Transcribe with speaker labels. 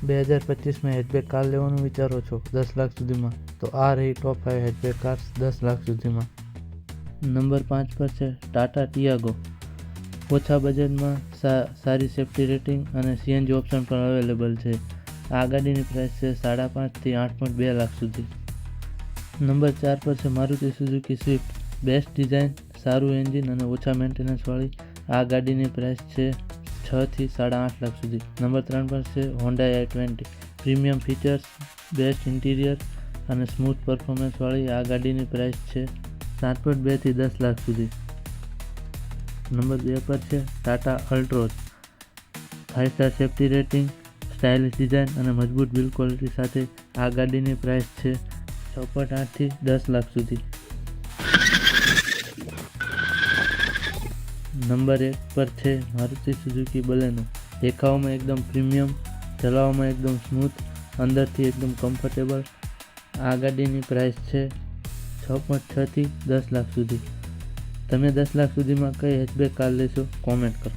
Speaker 1: 2025માં hatchback car લેવાનું વિચારો છો 10 લાખ સુધીમાં, તો આ રહી ટોપ 5 હેચબેક કાર્સ 10 લાખ સુધીમાં. નંબર 5 પર છે ટાટા ટિયાગો. ઓછા બજેટમાં સારી સેફ્ટી રેટિંગ અને સીએનજી ઓપ્શન પણ અવેલેબલ છે. આ ગાડીની પ્રાઇસ છે 5.5 થી 8.2 લાખ સુધી. નંબર 4 પર છે Maruti Suzuki Swift. Best design, સારું એન્જિન અને ઓછા મેન્ટેનન્સવાળી આ ગાડીની પ્રાઇસ છે 6 થી 8.5 લાખ સુધી. નંબર 3 પર છે Honda i20. Premium features, best interior અને સ્મૂથ પરફોર્મન્સવાળી આ ગાડીની પ્રાઇસ છે 7.2 થી 10 લાખ સુધી. નંબર 2 પર છે Tata Altroz. 5 star safety rating, stylish design અને મજબૂત બિલ્ડ ક્વોલિટી સાથે આ ગાડીની પ્રાઇસ છે 6.8 થી 10 લાખ સુધી. નંબર 1 પર છે મારુતિ સુઝુકી બલેનો. દેખાવમાં એકદમ પ્રીમિયમ, ચલાવવામાં એકદમ સ્મૂથ, અંદરથી એકદમ કમ્ફર્ટેબલ. આ ગાડીની પ્રાઇસ છે 6.6 થી 10 લાખ સુધી. તમે 10 લાખ સુધીમાં કઈ હેચબેક કાર લેશો? કોમેન્ટ કરો.